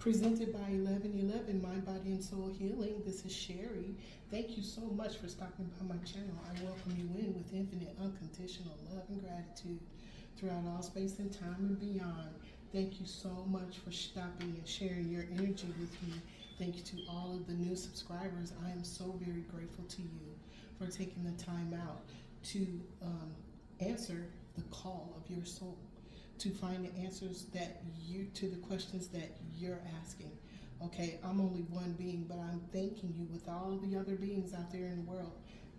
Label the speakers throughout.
Speaker 1: Presented by 1111 Mind, Body, and Soul Healing. This is Sherry. Thank you so much for stopping by my channel. I welcome you in with infinite, unconditional love and gratitude throughout all space and time and beyond. Thank you so much for stopping and sharing your energy with me. Thank you to all of the new subscribers. I am so very grateful to you for taking the time out to answer the call of your soul, to find the answers to the questions that you're asking. Okay, I'm only one being, but I'm thanking you with all the other beings out there in the world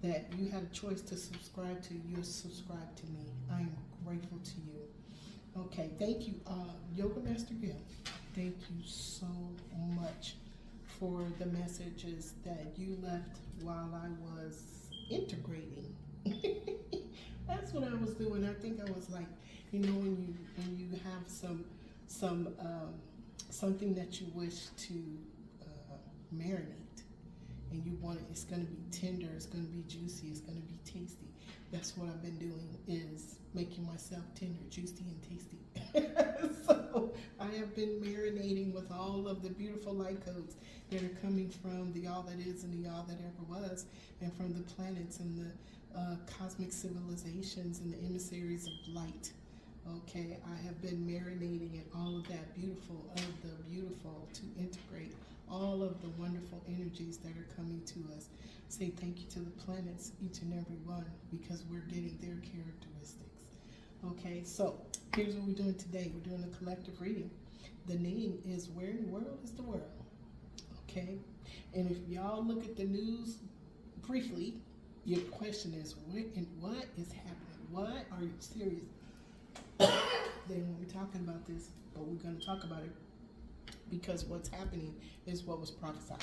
Speaker 1: that you had a choice to subscribe to. You're subscribed to me. I am grateful to you. Okay, thank you, Yoga Master Gill. Thank you so much for the messages that you left while I was integrating. That's what I was doing. I think I was like, you know, when you have something that you wish to marinate, and you want it, it's going to be tender, it's going to be juicy, it's going to be tasty. That's what I've been doing, is making myself tender, juicy, and tasty. So I have been marinating with all of the beautiful light codes that are coming from the all that is and the all that ever was, and from the planets and the cosmic civilizations and the emissaries of light. Okay, I have been marinating in all of that beautiful of the beautiful to integrate all of the wonderful energies that are coming to us. Say thank you to the planets, each and every one, because we're getting their characteristics. Okay, so here's what we're doing today. We're doing a collective reading. The name is Where in the World is the World? Okay, and if y'all look at the news briefly, your question is, what is happening? What are you serious? They won't be talking about this, but we're going to talk about it, because what's happening is what was prophesied.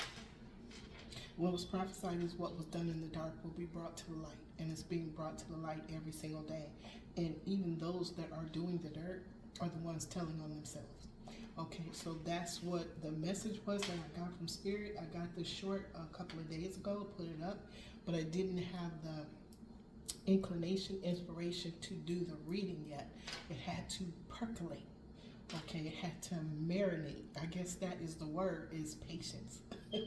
Speaker 1: What was prophesied is what was done in the dark will be brought to the light, and it's being brought to the light every single day. And even those that are doing the dirt are the ones telling on themselves. Okay, so that's what the message was that I got from Spirit. I got this short a couple of days ago, put it up, but I didn't have the inclination, inspiration to do the reading yet. It had to percolate. Okay, it had to marinate. I guess that is the word, is patience.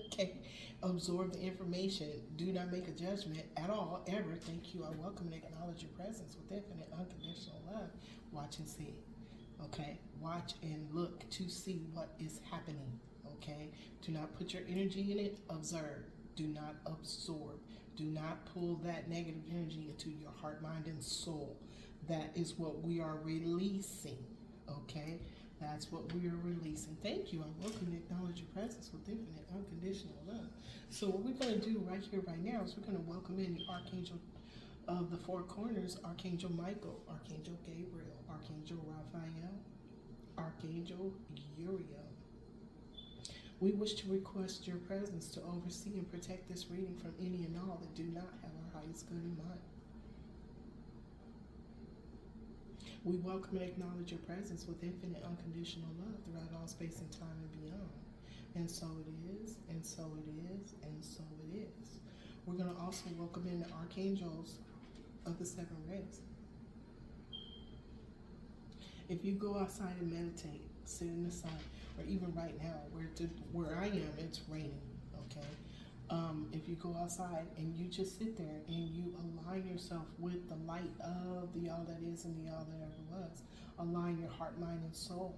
Speaker 1: Okay, absorb the information. Do not make a judgment at all, ever. Thank you. I welcome and acknowledge your presence with infinite, unconditional love. Watch and see. Okay, watch and look to see what is happening. Okay, do not put your energy in it. Observe. Do not absorb. Do not pull that negative energy into your heart, mind, and soul. That is what we are releasing. Okay, that's what we are releasing. Thank you. I welcome and acknowledge your presence with infinite, unconditional love. So what we're going to do right here, right now, is we're going to welcome in the Archangel of the Four Corners, Archangel Michael, Archangel Gabriel, Archangel Raphael, Archangel Uriel. We wish to request your presence to oversee and protect this reading from any and all that do not have our highest good in mind. We welcome and acknowledge your presence with infinite, unconditional love throughout all space and time and beyond. And so it is, and so it is, and so it is. We're going to also welcome in the archangels of the seven rays. If you go outside and meditate, sit in the sun, or even right now, where I am, it's raining, okay? If you go outside and you just sit there and you align yourself with the light of the all that is and the all that ever was, align your heart, mind, and soul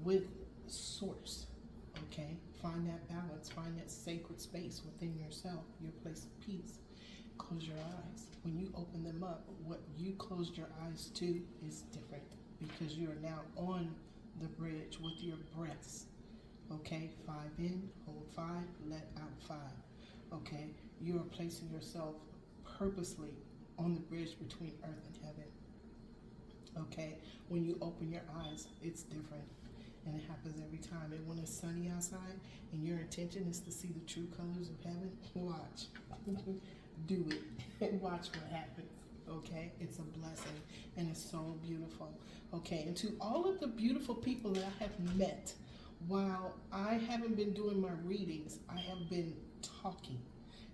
Speaker 1: with Source, okay? Find that balance, find that sacred space within yourself, your place of peace. Close your eyes. When you open them up, what you closed your eyes to is different, because you are now on the bridge with your breaths. Okay, 5 in, hold 5, let out 5. Okay, you are placing yourself purposely on the bridge between earth and heaven. Okay, when you open your eyes, it's different, and it happens every time. And when it's sunny outside and your intention is to see the true colors of heaven, watch. Do it and watch what happens. Okay, it's a blessing, and it's so beautiful. Okay, and to all of the beautiful people that I have met while I haven't been doing my readings, I have been talking,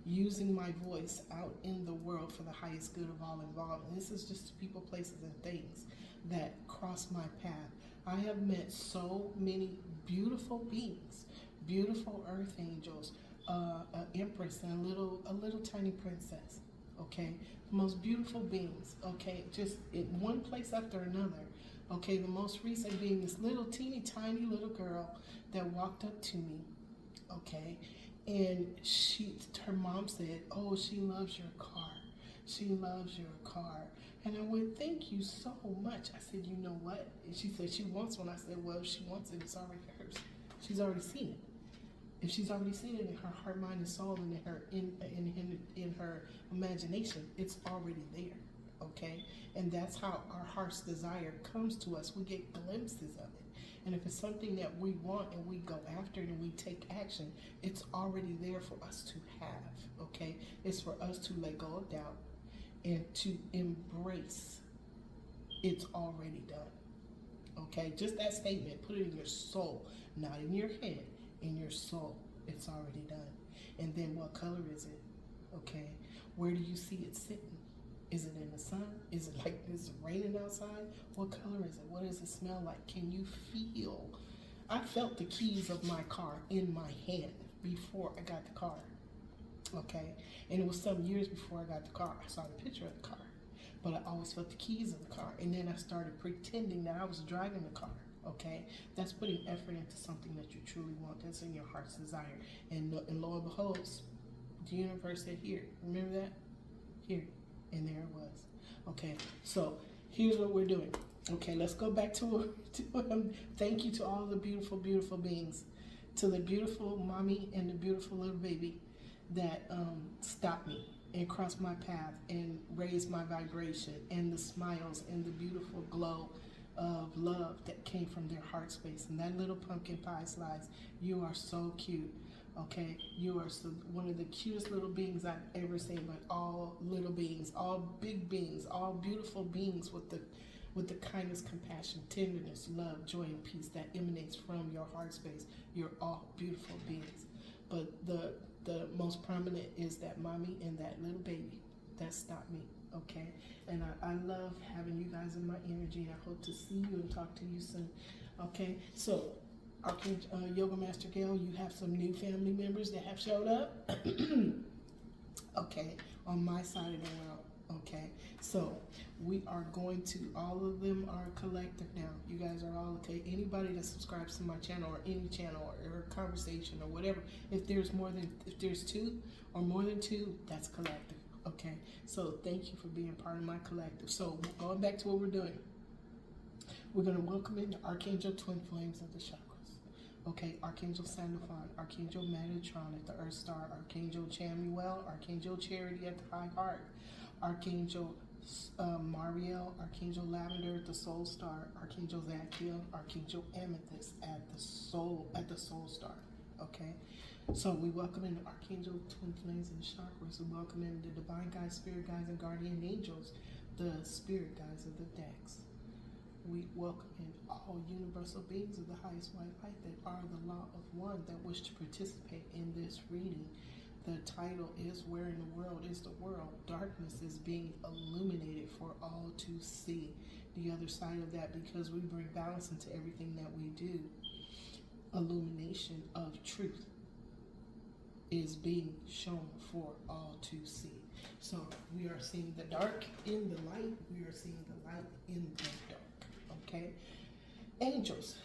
Speaker 1: using my voice out in the world for the highest good of all involved. And this is just people, places, and things that cross my path. I have met so many beautiful beings, beautiful earth angels, an empress and a little tiny princess. Okay, the most beautiful beings. Okay, just in one place after another. Okay, the most recent being this little teeny tiny little girl that walked up to me. Okay, and her mom said, "Oh, she loves your car. She loves your car." And I went, "Thank you so much." I said, "You know what?" And she said she wants one. I said, "Well, if she wants it, it's already hers. She's already seen it. If she's already seen it in her heart, mind, and soul, and in her imagination, it's already there." Okay, and that's how our heart's desire comes to us. We get glimpses of it, and if it's something that we want and we go after it and we take action, it's already there for us to have. Okay, it's for us to let go of doubt and to embrace. It's already done. Okay, just that statement, put it in your soul, not in your head, in your soul. It's already done. And then what color is it? Okay, where do you see it sitting? Is it in the sun? Is it like it's raining outside? What color is it? What does it smell like? Can you feel? I felt the keys of my car in my hand before I got the car. Okay, and it was some years before I got the car. I saw the picture of the car, but I always felt the keys of the car. And then I started pretending that I was driving the car. Okay, that's putting effort into something that you truly want. That's in your heart's desire. And lo and behold, the universe said, "Here." Remember that? Here. And there it was. Okay, so here's what we're doing. Okay, let's go back to thank you to all the beautiful, beautiful beings, to the beautiful mommy and the beautiful little baby that stopped me and crossed my path and raised my vibration, and the smiles and the beautiful glow of love that came from their heart space. And that little pumpkin pie slice, you are so cute. Okay, you are one of the cutest little beings I've ever seen. But all little beings, all big beings, all beautiful beings with the kindness, compassion, tenderness, love, joy, and peace that emanates from your heart space. You're all beautiful beings. But the most prominent is that mommy and that little baby that stopped me. Okay, and I love having you guys in my energy. I hope to see you and talk to you soon. Okay, so Archangel Yoga Master Gail, you have some new family members that have showed up. Okay, on my side of the world. Okay, so we are going to, all of them are collective now. You guys are all okay. Anybody that subscribes to my channel or any channel or conversation or whatever, if there's two or more than two, that's collective. Okay, so thank you for being part of my collective. So going back to what we're doing, we're going to welcome in the Archangel Twin Flames of the chakras. Okay, Archangel Sandalphon, Archangel Metatron at the Earth Star, Archangel Chamuel, Archangel Charity at the High Heart, Archangel Mariel, Archangel Lavender at the Soul Star, Archangel Zadkiel, Archangel Amethyst at the Soul Star. Okay, so we welcome in the Archangel Twin Flames and Chakras. We welcome in the Divine Guides, Spirit Guides, and Guardian Angels, the Spirit Guides of the decks. We welcome in all universal beings of the highest white light that are the law of one that wish to participate in this reading. The title is "Where in the World is the World?" Darkness is being illuminated for all to see. The other side of that, because we bring balance into everything that we do, illumination of truth is being shown for all to see. So we are seeing the dark in the light. We are seeing the light in the dark. Okay? Angels,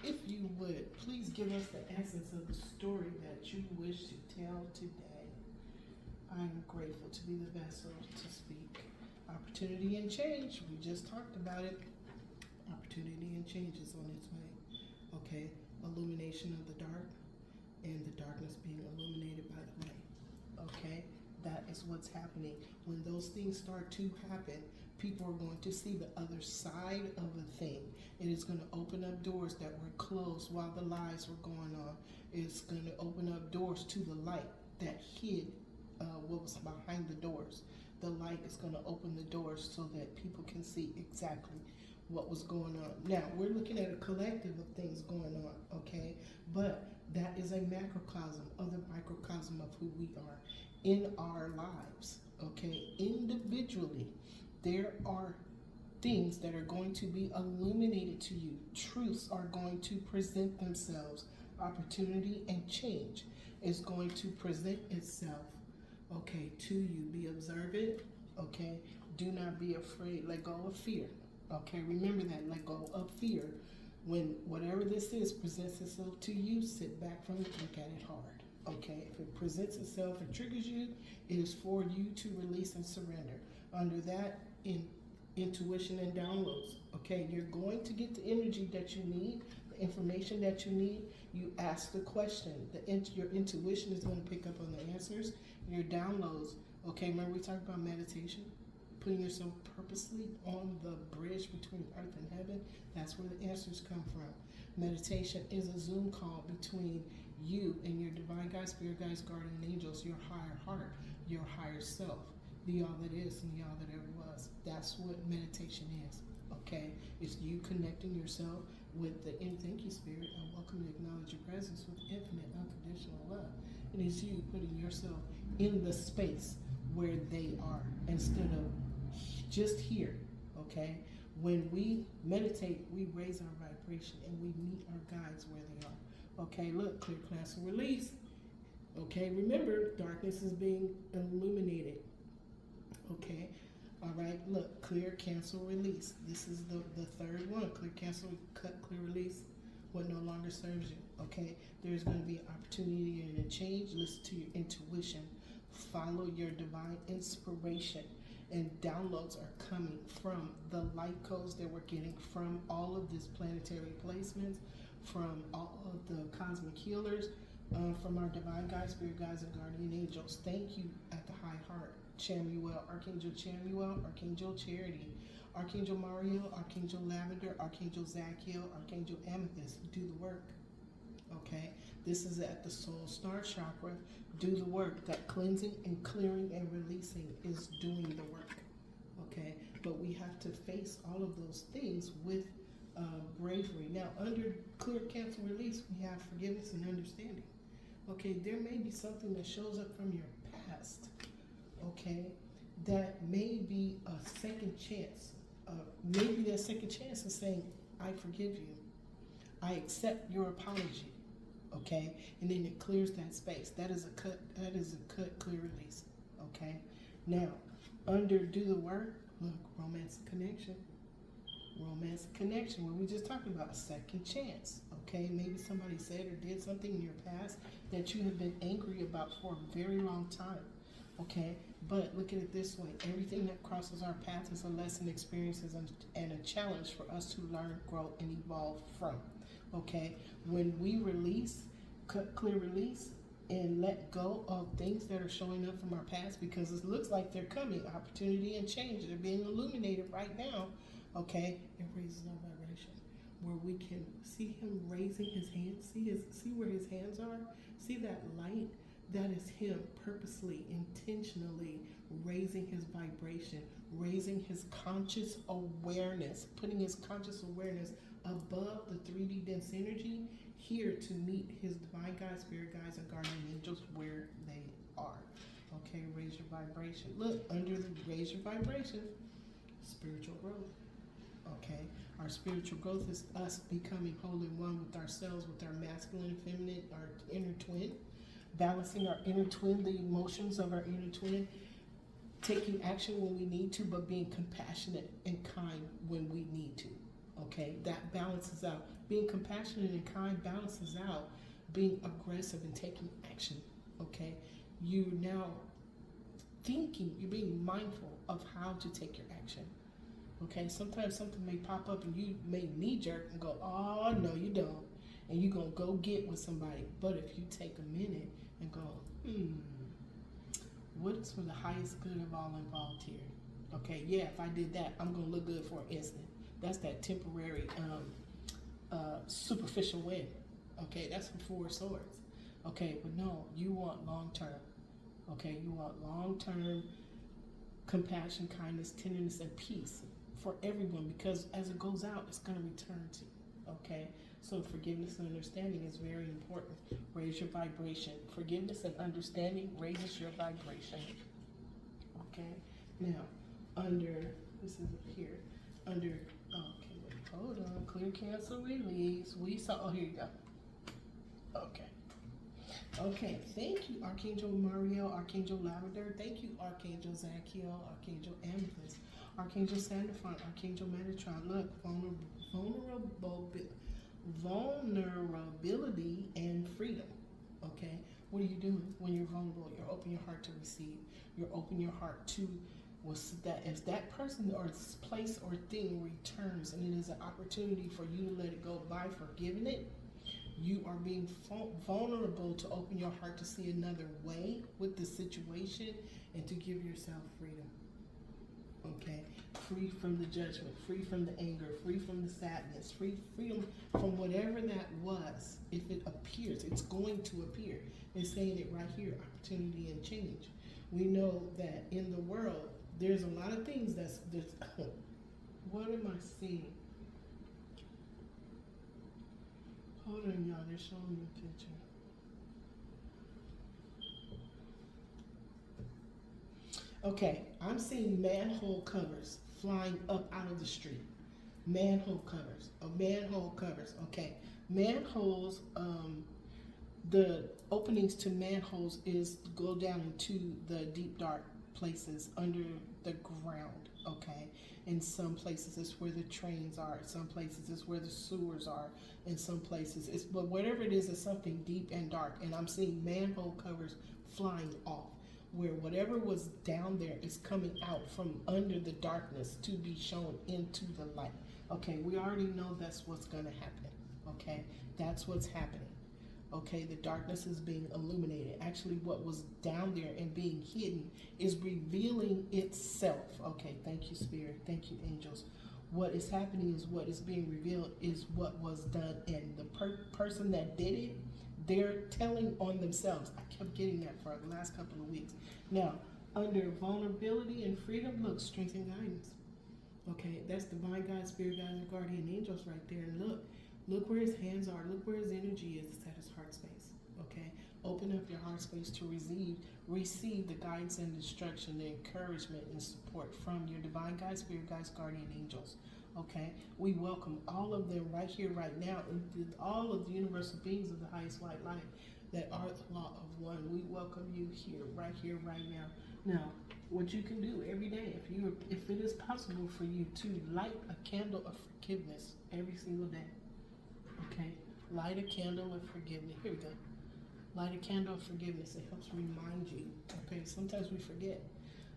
Speaker 1: if you would, please give us the essence of the story that you wish to tell today. I am grateful to be the vessel to speak. Opportunity and change. We just talked about it. Opportunity and change is on its way. Okay? Illumination of the dark and the darkness being illuminated by the light. Okay? That is what's happening. When those things start to happen, people are going to see the other side of a thing. It is going to open up doors that were closed while the lies were going on. It's going to open up doors to the light that hid what was behind the doors. The light is going to open the doors so that people can see exactly what was going on. Now, we're looking at a collective of things going on, okay? But that is a macrocosm of the microcosm of who we are in our lives, okay? Individually, there are things that are going to be illuminated to you. Truths are going to present themselves. Opportunity and change is going to present itself, okay, to you. Be observant, okay? Do not be afraid. Let go of fear, okay? Remember that. Let go of fear. When whatever this is presents itself to you, sit back from it, look at it hard, okay? If it presents itself and triggers you, it is for you to release and surrender. Under that, in intuition and downloads, okay? You're going to get the energy that you need, the information that you need. You ask the question. Your intuition is going to pick up on the answers. Your downloads, okay? Remember we talked about meditation? Putting yourself purposely on the bridge between earth and heaven. That's where the answers come from. Meditation is a Zoom call between you and your divine guides, spirit guides, guardian angels, your higher heart, your higher self, the all that is and the all that ever was. That's what meditation is, okay? It's you connecting yourself with the thank you, spirit. I welcome to acknowledge your presence with infinite, unconditional love. It is you putting yourself in the space where they are instead of just here, okay? When we meditate, we raise our vibration and we meet our guides where they are. Okay, look, clear, cancel, release. Okay, remember, darkness is being illuminated. Okay, all right, look, clear, cancel, release. This is the third one. Clear, cancel, cut, clear, release. What no longer serves you. Okay, there's going to be an opportunity and a change. Listen to your intuition. Follow your divine inspiration. And downloads are coming from the light codes that we're getting from all of these planetary placements, from all of the cosmic healers, from our divine guides, spirit guides, and guardian angels. Thank you at the high heart. Chamuel, Archangel Chamuel, Archangel Charity, Archangel Mario, Archangel Lavender, Archangel Zachiel, Archangel Amethyst. Do the work. Okay, this is at the soul star chakra. Do the work. That cleansing and clearing and releasing is doing the work. Okay, but we have to face all of those things with bravery. Now, under clear, cancel, release, we have forgiveness and understanding. Okay, there may be something that shows up from your past. Okay, that may be a second chance. Maybe that second chance is saying, I forgive you. I accept your apology. Okay, and then it clears that space. That is a cut, clear, release. Okay, now, under do the work, look, romance and connection. Romance and connection, what we just talked about, a second chance. Okay, maybe somebody said or did something in your past that you have been angry about for a very long time. Okay, but look at it this way. Everything that crosses our path is a lesson, experiences, and a challenge for us to learn, grow, and evolve from. Okay, when we release, cut, clear, release, and let go of things that are showing up from our past, because it looks like they're coming, opportunity and change, they're being illuminated right now. Okay, it raises our vibration, where we can see him raising his hands, see where his hands are, see that light. That is him purposely, intentionally raising his vibration, raising his conscious awareness, putting his conscious awareness above the 3D dense energy here to meet his divine guides, spirit guides, and guardian angels where they are. Okay, raise your vibration. Look, under the raise your vibration, spiritual growth. Okay, our spiritual growth is us becoming whole and one with ourselves, with our masculine and feminine, our inner twin. Balancing our inner twin, the emotions of our inner twin, taking action when we need to, but being compassionate and kind when we need to. Okay, that balances out. Being compassionate and kind balances out being aggressive and taking action. Okay, you're now thinking, you're being mindful of how to take your action. Okay, sometimes something may pop up and you may knee-jerk and go, oh, no, you don't. And you're going to go get with somebody. But if you take a minute and go, what is for the highest good of all involved here? Okay, yeah, if I did that, I'm going to look good for an instant. That's that temporary, superficial win. Okay, that's the Four of Swords. Okay, but no, you want long-term. Okay, you want long-term compassion, kindness, tenderness, and peace for everyone, because as it goes out, it's going to return to you. Okay, so forgiveness and understanding is very important. Raise your vibration. Forgiveness and understanding raises your vibration. Okay, now under, this is here, under, okay, wait, hold on, clear, cancel, release. We saw, oh, here you go. Okay. Okay, thank you, Archangel Mariel, Archangel Lavender. Thank you, Archangel Zachiel, Archangel Amethyst, Archangel Sandifont, Archangel Metatron. Look, vulnerability and freedom. Okay, what are you doing when you're vulnerable? You're opening your heart to receive. You're opening your heart to what's that. If that person or place or thing returns, and it is an opportunity for you to let it go by forgiving it, you are being vulnerable to open your heart to see another way with the situation and to give yourself freedom. Okay, free from the judgment, free from the anger, free from the sadness, freedom from whatever that was. If it appears, it's going to appear. It's saying it right here, opportunity and change. We know that in the world, there's a lot of things there's, what am I seeing? Hold on, y'all, they're showing me a picture. Okay, I'm seeing manhole covers flying up out of the street. Manhole covers, okay. Manholes, the openings to manholes is go down into the deep dark places under the ground, okay. In some places it's where the trains are, some places it's where the sewers are, in some places it's, but whatever it is, it's something deep and dark, and I'm seeing manhole covers flying off, where whatever was down there is coming out from under the darkness to be shown into the light. Okay, we already know that's what's going to happen. Okay, that's what's happening. Okay, the darkness is being illuminated. Actually, what was down there and being hidden is revealing itself. Okay, thank you, Spirit. Thank you, angels. What is happening is what is being revealed is what was done, and the person that did it, they're telling on themselves. I kept getting that for the last couple of weeks. Now, under vulnerability and freedom, look, strength and guidance. Okay, that's divine guide, spirit guides, and guardian angels right there. And look where his hands are. Look where his energy is. It's at his heart space. Okay, open up your heart space to receive the guidance and instruction, the encouragement and support from your divine guide, spirit guides, guardian angels. Okay, we welcome all of them right here, right now, and all of the universal beings of the highest white light that are the law of one. We welcome you here, right now. Now, what you can do every day, if it is possible for you to light a candle of forgiveness every single day. Okay, light a candle of forgiveness. Here we go. Light a candle of forgiveness. It helps remind you. Okay, sometimes we forget.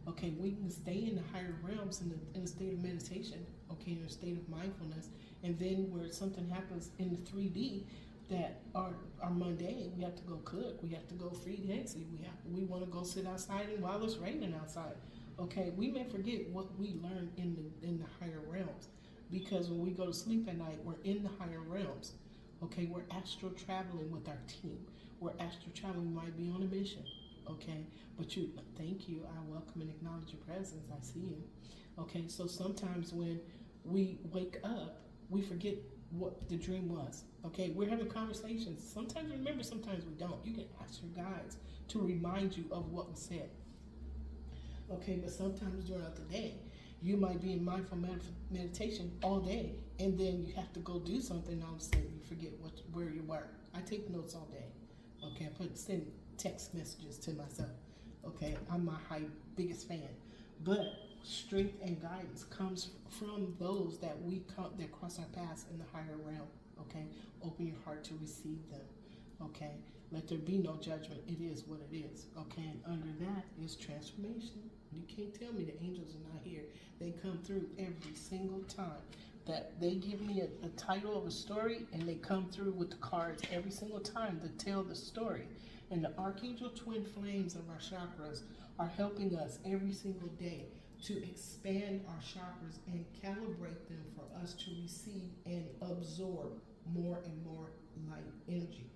Speaker 1: Okay, we can stay in the higher realms in a state of meditation, okay, in a state of mindfulness, and then where something happens in the 3D that are mundane, we have to go cook, we have to go feed Hexy, we want to go sit outside and while it's raining outside. Okay, we may forget what we learned in the higher realms, because when we go to sleep at night, we're in the higher realms. Okay, we're astral traveling with our team. We're astral traveling, we might be on a mission. Okay, but thank you, I welcome and acknowledge your presence, I see you. Okay, so sometimes when we wake up, we forget what the dream was. Okay, we're having conversations. Sometimes we remember, sometimes we don't. You can ask your guides to remind you of what was said. Okay, but sometimes throughout the day, you might be in mindful meditation all day, and then you have to go do something, and all of a sudden you forget where you were. I take notes all day. Okay, send text messages to myself. Okay, I'm my biggest fan. But strength and guidance comes from those that cross our paths in the higher realm. Okay, open your heart to receive them. Okay, let there be no judgment. It is what it is. Okay, and under that is transformation. You can't tell me the angels are not here. They come through every single time. That they give me a title of a story, and they come through with the cards every single time to tell the story. And the Archangel Twin Flames of our chakras are helping us every single day to expand our chakras and calibrate them for us to receive and absorb more and more light energy.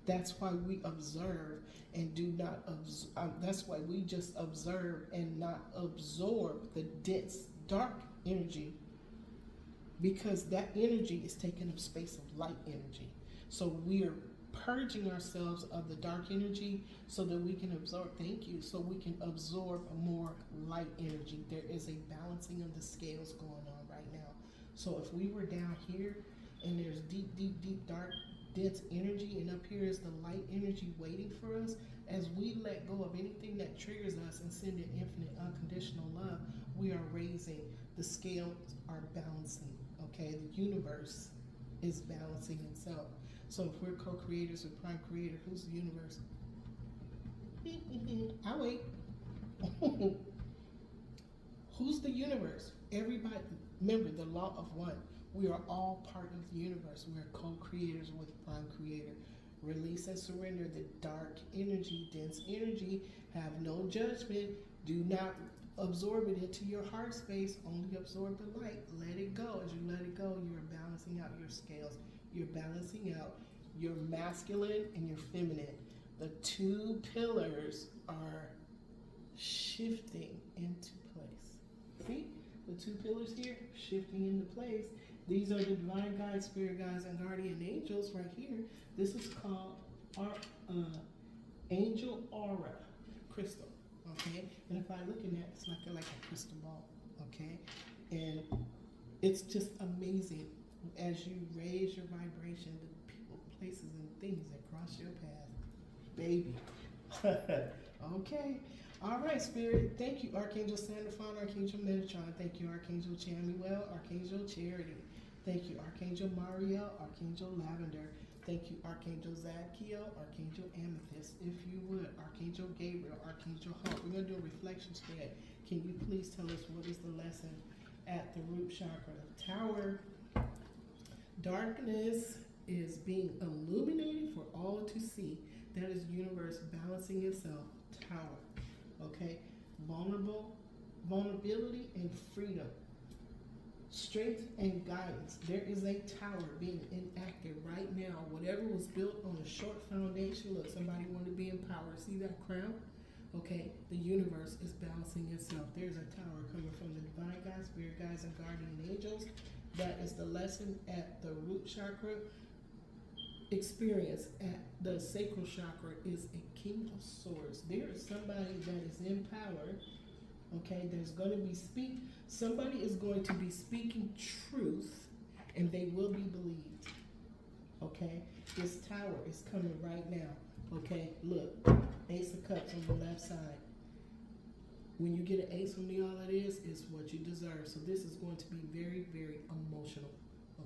Speaker 1: That's why we observe and do not absorb. That's why we just observe and not absorb the dense, dark energy, because that energy is taking up space of light energy. So we're purging ourselves of the dark energy so that we can absorb, thank you, so we can absorb more light energy. There is a balancing of the scales going on right now. So if we were down here and there's deep, deep, deep, dark, dense energy, and up here is the light energy waiting for us, as we let go of anything that triggers us and send in infinite unconditional love, we are raising, the scales are balancing, okay? The universe is balancing itself. So if we're co-creators with Prime Creator, who's the universe? I'll wait. Who's the universe? Everybody, remember the law of one. We are all part of the universe. We are co-creators with Prime Creator. Release and surrender the dark energy, dense energy. Have no judgment. Do not absorb it into your heart space. Only absorb the light. Let it go. As you let it go, you are balancing out your scales. You're balancing out your masculine and your feminine. The two pillars are shifting into place. See? The two pillars here shifting into place. These are the divine guides, spirit guides, and guardian angels right here. This is called our angel aura crystal. Okay? And if I look in that, it's like a crystal ball. Okay? And it's just amazing as you raise your vibration, the people, places, and things that cross your path. Baby. Okay. All right, Spirit. Thank you, Archangel Sandalphon, Archangel Metatron. Thank you, Archangel Chamuel, Archangel Charity. Thank you, Archangel Mariel, Archangel Lavender. Thank you, Archangel Zadkiel, Archangel Amethyst. If you would, Archangel Gabriel, Archangel Hope. We're going to do a reflection spread. Can you please tell us what is the lesson at the root chakra? Tower. Darkness is being illuminated for all to see. That is the universe balancing itself. Tower. Okay? Vulnerability and freedom. Strength and guidance. There is a tower being enacted right now. Whatever was built on a short foundation. Look, somebody wanted to be empowered. See that crown? Okay, the universe is balancing itself. There's a tower coming from the divine guides, spirit guides, and guardian angels. That is the lesson at the root chakra. Experience at the sacral chakra is a king of swords. There is somebody that is in power. Okay, there's going to be somebody is going to be speaking truth, and they will be believed. Okay, this tower is coming right now. Okay, look, Ace of Cups on the left side. When you get an ace from me, all it is what you deserve. So this is going to be very, very emotional.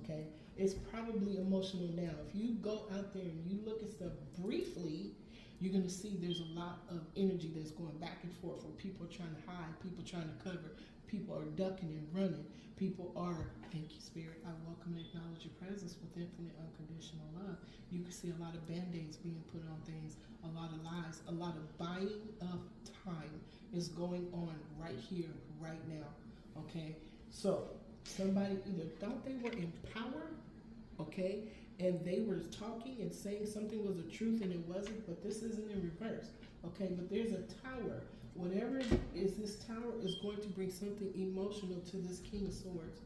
Speaker 1: Okay, it's probably emotional now. If you go out there and you look at stuff briefly, you're going to see there's a lot of energy that's going back and forth where people are trying to hide, people trying to cover, people are ducking and running, people are, thank you, Spirit, I welcome and acknowledge your presence with infinite unconditional love. You can see a lot of band-aids being put on things, a lot of lies, a lot of buying of time is going on right here, right now, okay? So, somebody either thought they were in power, okay, and they were talking and saying something was the truth and it wasn't, but this isn't in reverse, okay? But there's a tower. Whatever it is, this tower is going to bring something emotional to this King of Swords,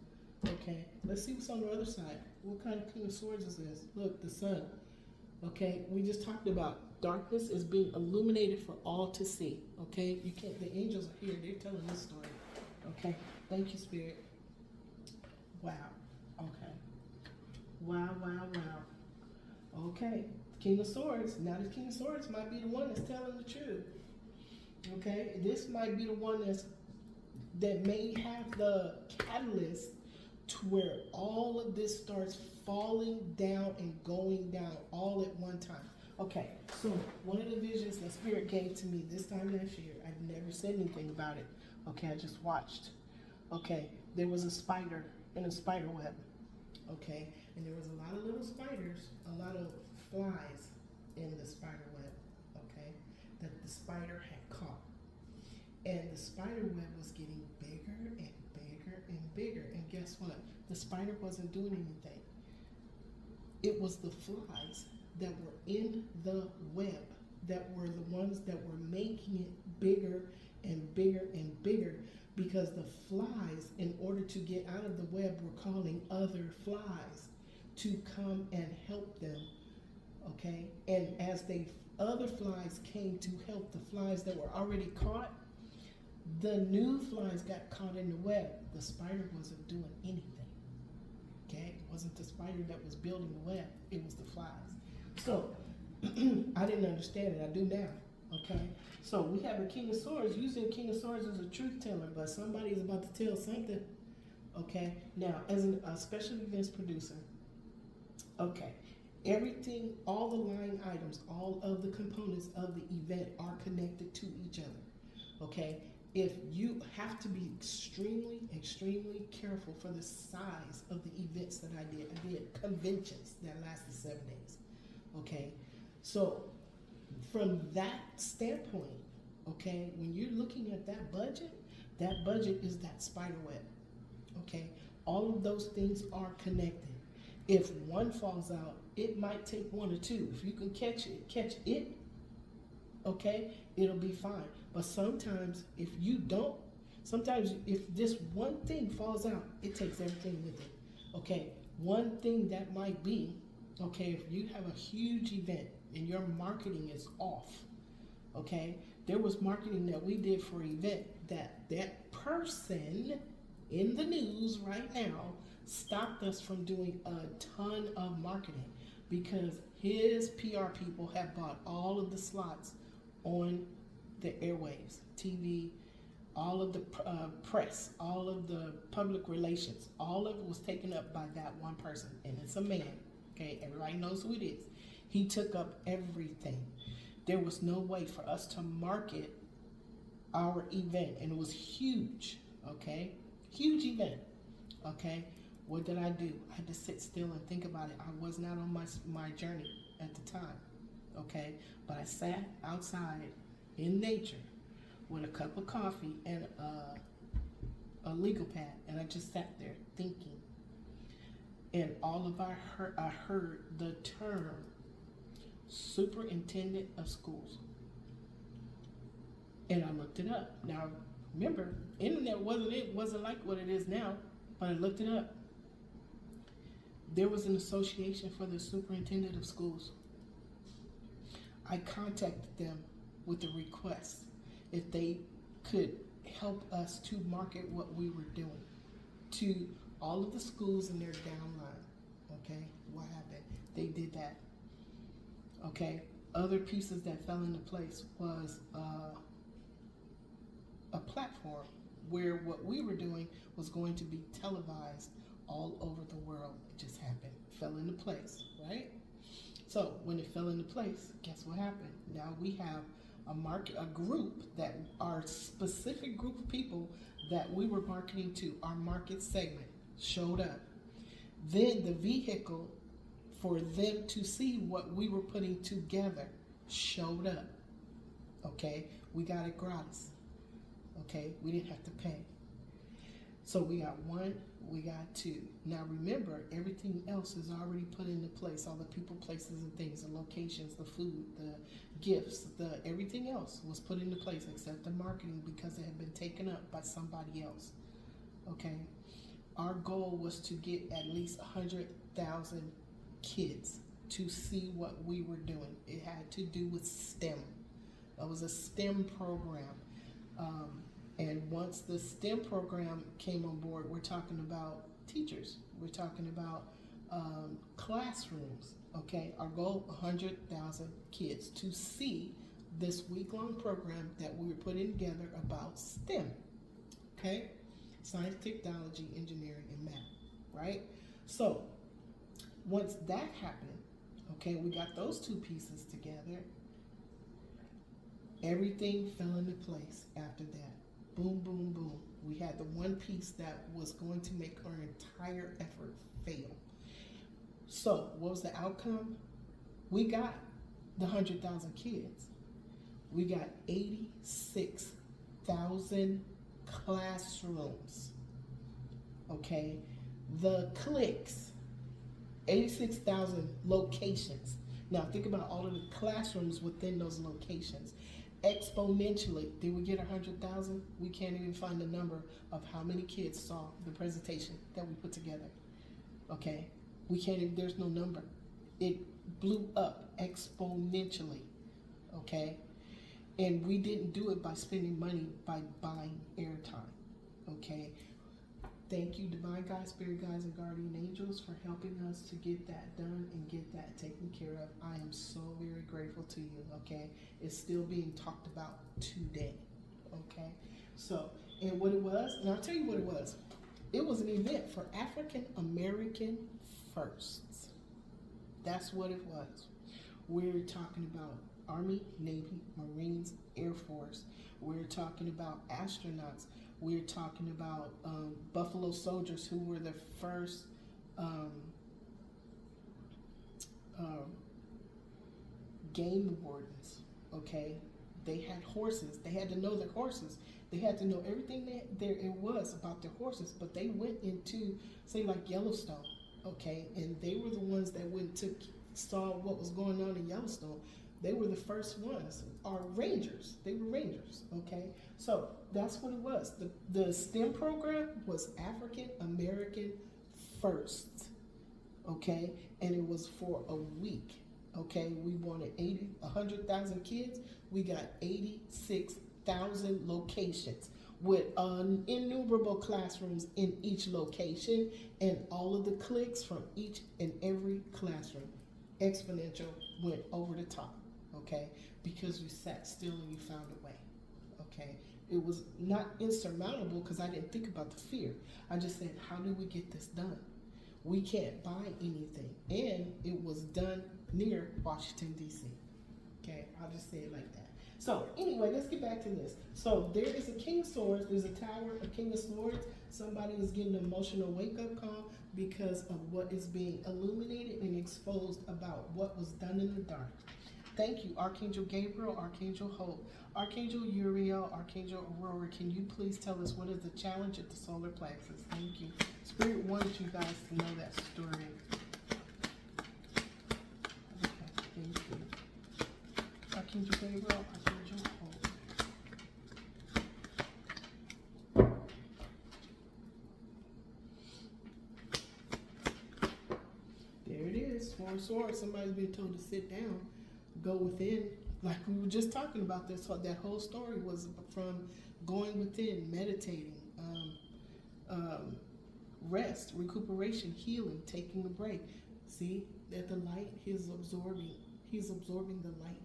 Speaker 1: okay? Let's see what's on the other side. What kind of King of Swords is this? Look, the sun, okay? We just talked about darkness is being illuminated for all to see, okay? You can't, the angels are here. They're telling this story, okay? Thank you, Spirit. Wow, okay. Wow, wow, wow. Okay, King of Swords. Now the King of Swords might be the one that's telling the truth. Okay, this might be the one that may have the catalyst to where all of this starts falling down and going down all at one time. Okay, so one of the visions that Spirit gave to me this time last year, I've never said anything about it. Okay, I just watched. Okay, there was a spider in a spider web. Okay, and there was a lot of little spiders, a lot of flies in the spider web, okay, that the spider had caught. And the spider web was getting bigger and bigger and bigger. And guess what? The spider wasn't doing anything. It was the flies that were in the web that were the ones that were making it bigger and bigger and bigger, because the flies, in order to get out of the web, were calling other flies to come and help them Okay, and as other flies came to help the flies that were already caught, the new flies got caught in the web. The spider wasn't doing anything. Okay, it wasn't the spider that was building the web, it was the flies. So I didn't understand it. I do now. Okay, so we have a King of Swords, using King of Swords as a truth teller, but somebody is about to tell something. Okay, now as a special events producer, okay, everything, all the line items, all of the components of the event are connected to each other. Okay, if you have to be extremely, extremely careful for the size of the events that I did conventions that lasted 7 days. Okay, so from that standpoint, okay, when you're looking at that budget is that spider web. Okay, all of those things are connected. If one falls out, it might take one or two. If you can catch it, okay, it'll be fine. But sometimes if you don't, sometimes if this one thing falls out, it takes everything with it. Okay, one thing that might be, okay, if you have a huge event and your marketing is off, okay, there was marketing that we did for an event that person in the news right now stopped us from doing a ton of marketing because his PR people have bought all of the slots on the airwaves, TV, all of the press, all of the public relations, all of it was taken up by that one person, and it's a man. Okay, everybody knows who it is. He took up everything. There was no way for us to market our event, and it was huge. Okay, huge event. Okay, what did I do? I had to sit still and think about it. I was not on my journey at the time. Okay, but I sat outside in nature with a cup of coffee and a legal pad, and I just sat there thinking. And I heard the term superintendent of schools. And I looked it up. Now, remember, internet wasn't like what it is now, but I looked it up. There was an association for the superintendent of schools. I contacted them with a request if they could help us to market what we were doing to all of the schools in their downline. Okay, what happened? They did that. Okay, other pieces that fell into place was a platform where what we were doing was going to be televised all over the world. It just happened, fell into place, right? So when it fell into place, guess what happened? Now we have a group that our specific group of people that we were marketing to, our market segment showed up. Then the vehicle for them to see what we were putting together showed up. Okay, we got it gratis. Okay, we didn't have to pay. So we got one, we got two. Now remember, everything else is already put into place. All the people, places, and things, the locations, the food, the gifts, everything else was put into place except the marketing because it had been taken up by somebody else. Okay, our goal was to get at least 100,000 kids to see what we were doing. It had to do with STEM. It was a STEM program. And once the STEM program came on board, we're talking about teachers. We're talking about classrooms. Okay, our goal, 100,000 kids to see this week-long program that we were putting together about STEM. Okay, science, technology, engineering, and math. Right. So once that happened, okay, we got those two pieces together. Everything fell into place after that. Boom, boom, boom. We had the one piece that was going to make our entire effort fail. So what was the outcome? We got the 100,000 kids. We got 86,000 classrooms. Okay, the clicks, 86,000 locations. Now think about all of the classrooms within those locations. Exponentially, did we get 100,000? We can't even find the number of how many kids saw the presentation that we put together. Okay, we can't even, there's no number. It blew up exponentially, okay? And we didn't do it by spending money, by buying airtime, okay? Thank you, divine guides, spirit guides, and guardian angels, for helping us to get that done and get that taken care of. I am so very grateful to you, okay? It's still being talked about today, okay? So, and what it was, and I'll tell you what it was. It was an event for African American firsts. That's what it was. We're talking about Army, Navy, Marines, Air Force. We're talking about astronauts. We're talking about Buffalo Soldiers, who were the first game wardens, okay? They had horses. They had to know their horses. They had to know everything that there it was about their horses, but they went into, say, like Yellowstone, okay? And they were the ones that went and saw what was going on in Yellowstone. They were the first ones, or rangers. They were rangers, okay? So that's what it was. The STEM program was African American first, okay? And it was for a week, okay? We wanted 100,000 kids. We got 86,000 locations with innumerable classrooms in each location, and all of the clicks from each and every classroom. Exponential went over the top, okay? Because you sat still and you found a way, okay? It was not insurmountable because I didn't think about the fear. I just said, how do we get this done? We can't buy anything. And it was done near Washington, D.C. Okay, I'll just say it like that. So anyway, let's get back to this. So there is a King of Swords, there's a tower, a King of Swords. Somebody is getting an emotional wake-up call because of what is being illuminated and exposed about what was done in the dark. Thank you, Archangel Gabriel, Archangel Hope, Archangel Uriel, Archangel Aurora. Can you please tell us what is the challenge at the solar plexus? Thank you. Spirit wanted you guys to know that story. Okay, thank you. Archangel Gabriel, Archangel Hope. There it is, Four of Swords. Somebody's been told to sit down, go within. Like we were just talking about this, that whole story was from going within, meditating, rest, recuperation, healing, taking a break. See that the light he's absorbing the light.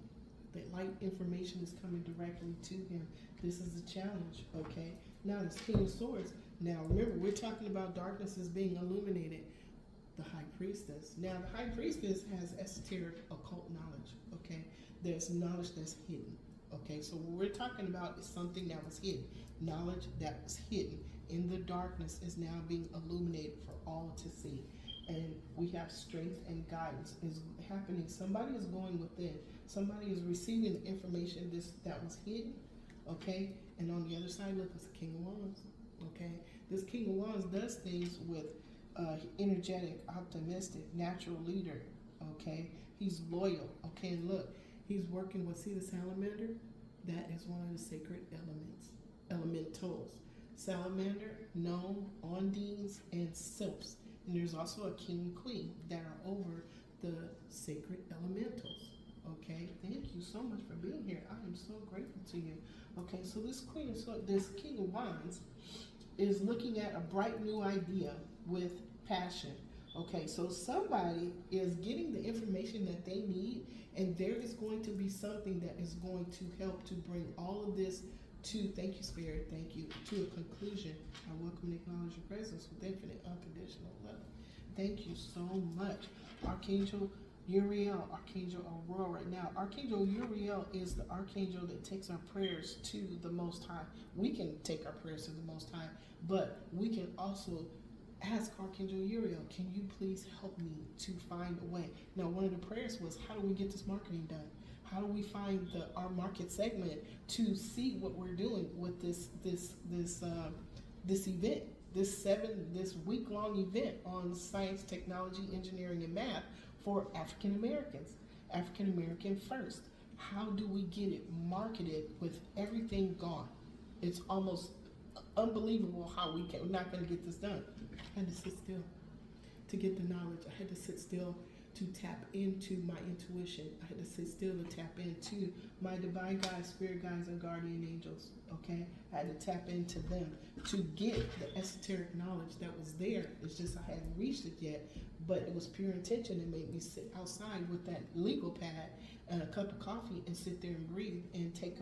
Speaker 1: That light information is coming directly to him. This is a challenge, okay? Now this King of Swords. Now remember, we're talking about darkness is being illuminated. The High Priestess. Now the High Priestess has esoteric occult knowledge, okay? There's knowledge that's hidden, okay? So what we're talking about is something that was hidden. Knowledge that was hidden in the darkness is now being illuminated for all to see. And we have strength and guidance is happening. Somebody is going within. Somebody is receiving the information that was hidden, okay? And on the other side, look, it's the King of Wands, okay? This King of Wands does things with energetic, optimistic, natural leader, okay? He's loyal, okay? And look, he's working with, see the salamander? That is one of the sacred elements, elementals. Salamander, gnome, ondines, and sylphs. And there's also a king and queen that are over the sacred elementals. Okay, thank you so much for being here. I am so grateful to you. Okay, so this this King of Wands is looking at a bright new idea with passion. Okay, so somebody is getting the information that they need, and there is going to be something that is going to help to bring all of this to, thank you, Spirit, thank you, to a conclusion. I welcome and acknowledge your presence with infinite unconditional love. Thank you so much. Archangel Uriel, Archangel Aurora. Now, Archangel Uriel is the archangel that takes our prayers to the Most High. We can take our prayers to the Most High, but we can also ask Archangel Uriel, can you please help me to find a way? Now, one of the prayers was, how do we get this marketing done? How do we find our market segment to see what we're doing with this event, this week-long event on science, technology, engineering, and math for African Americans, African American first. How do we get it marketed with everything gone? It's almost unbelievable how we're not going to get this done. I had to sit still to get the knowledge. I had to sit still to tap into my intuition. I had to sit still to tap into my divine guides, spirit guides, and guardian angels. Okay, I had to tap into them to get the esoteric knowledge that was there. It's just I hadn't reached it yet, but it was pure intention that made me sit outside with that legal pad and a cup of coffee and sit there and breathe and take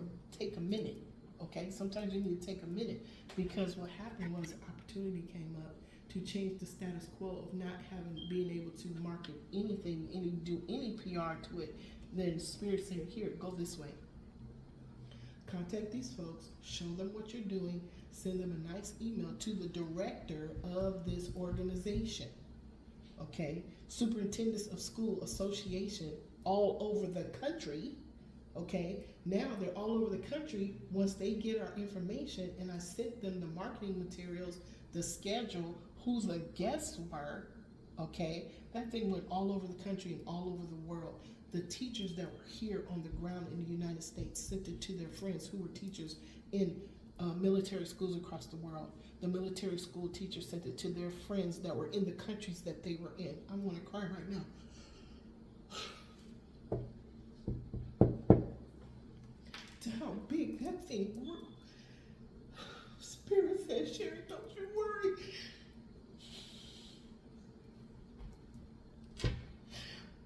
Speaker 1: a minute. Okay, sometimes you need to take a minute, because what happened was opportunity came up to change the status quo of not being able to market anything, do any PR to it. Then Spirit said, here, go this way. Contact these folks, show them what you're doing, send them a nice email to the director of this organization. Okay, superintendents of school association all over the country. Okay, now they're all over the country. Once they get our information, and I sent them the marketing materials, the schedule, who's the guests were, okay, that thing went all over the country and all over the world. The teachers that were here on the ground in the United States sent it to their friends who were teachers in military schools across the world. The military school teachers sent it to their friends that were in the countries that they were in. I want to cry right now. To how big that thing grew. Spirit said, Sherry, don't you worry.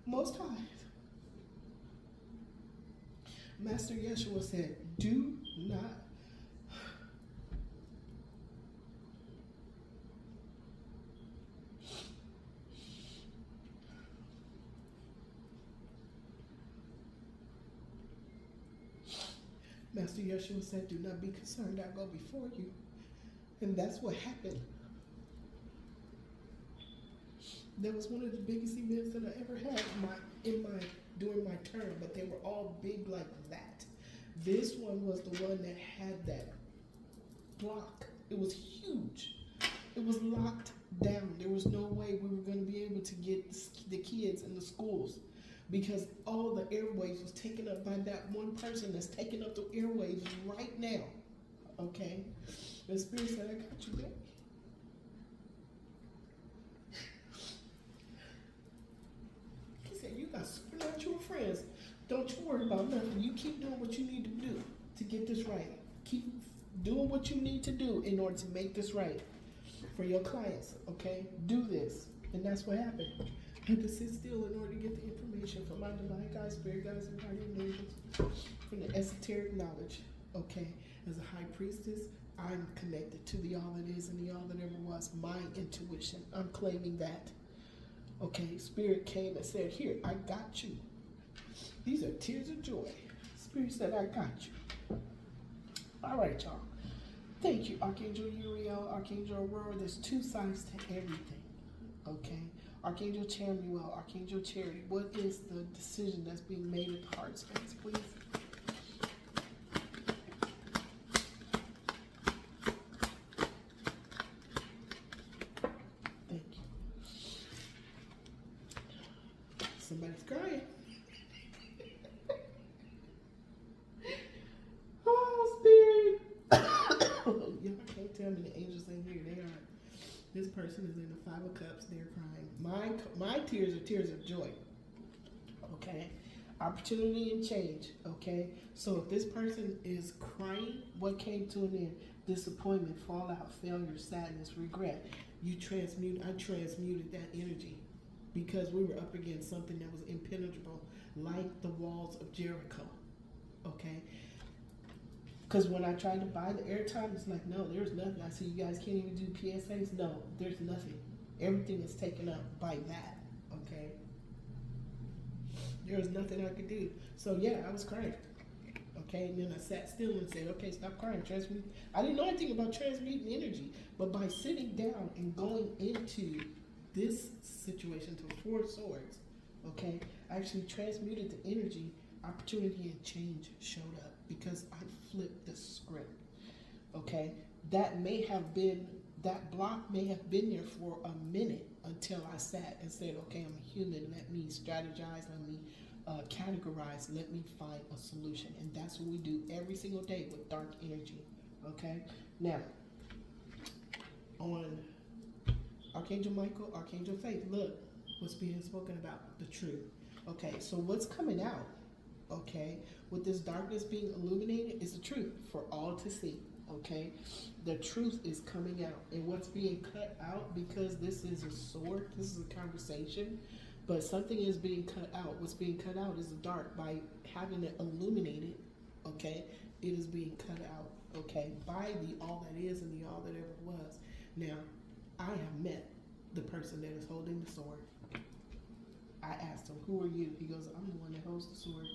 Speaker 1: Most High, Master Yeshua said, do not Master Yeshua said, do not be concerned, I go before you. And that's what happened. That was one of the biggest events that I ever had during my term, but they were all big like that. This one was the one that had that block. It was huge. It was locked down. There was no way we were going to be able to get the kids in the schools, because all the airwaves was taken up by that one person that's taking up the airwaves right now. Okay? The Spirit said, I got you, baby. He said, you got supernatural friends. Don't you worry about nothing. You keep doing what you need to do to get this right. Keep doing what you need to do in order to make this right for your clients, okay? Do this. And that's what happened. I had to sit still in order to get the information from my divine guides, spirit guides, and guardian angels, from the esoteric knowledge, okay? As a high priestess, I'm connected to the all that is and the all that ever was, my intuition. I'm claiming that. Okay, Spirit came and said, here, I got you. These are tears of joy. Spirit said, I got you. All right, y'all. Thank you, Archangel Uriel, Archangel Aurora. There's two sides to everything, okay? Archangel Chamuel, Archangel Charity. What is the decision that's being made at the heart space, please? Thank you. Somebody's crying. Oh, Spirit. Y'all can't tell me the angels ain't here. They are. This person is in the 5 of Cups. They're crying. My tears are tears of joy. Okay? Opportunity and change. Okay? So if this person is crying, what came to an end? Disappointment, fallout, failure, sadness, regret. I transmuted that energy, because we were up against something that was impenetrable, like the walls of Jericho. Okay? Because when I tried to buy the airtime, it's like, no, there's nothing. I see you guys can't even do PSAs. No, there's nothing. Everything is taken up by that, okay? There was nothing I could do. So, yeah, I was crying, okay? And then I sat still and said, okay, stop crying. Transmute. I didn't know anything about transmuting energy, but by sitting down and going into this situation to 4 swords, okay, I actually transmuted the energy. Opportunity and change showed up because I flipped the script, okay? That block may have been there for a minute until I sat and said, okay, I'm a human. Let me strategize. Let me categorize. Let me find a solution. And that's what we do every single day with dark energy, okay? Now, on Archangel Michael, Archangel Faith, look, what's being spoken about, the truth. Okay, so what's coming out, okay, with this darkness being illuminated is the truth for all to see. Okay, the truth is coming out, and what's being cut out, because this is a sword, this is a conversation, but something is being cut out. What's being cut out is the dark. By having it illuminated, okay, it is being cut out, okay, by the all that is and the all that ever was. Now, I have met the person that is holding the sword. I asked him, who are you? He goes, I'm the one that holds the sword.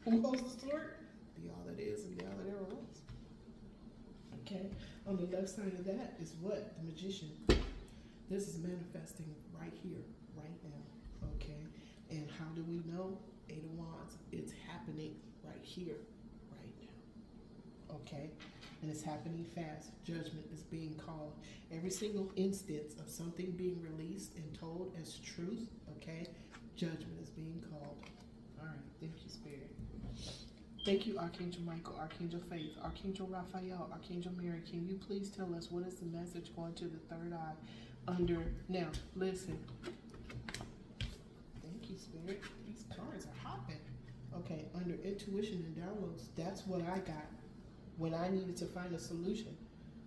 Speaker 1: Who holds the sword? The all that is and the all that ever was. Okay, on the left side of that is what? The magician. This is manifesting right here, right now. Okay, and how do we know? Eight of Wands. It's happening right here, right now. Okay, and it's happening fast. Judgment is being called. Every single instance of something being released and told as truth, okay, judgment is being called. All right, thank you, Spirit. Thank you, Archangel Michael, Archangel Faith, Archangel Raphael, Archangel Mary. Can you please tell us what is the message going to the third eye under? Now, listen. Thank you, Spirit. These cards are hopping. Okay, under intuition and downloads, that's what I got when I needed to find a solution.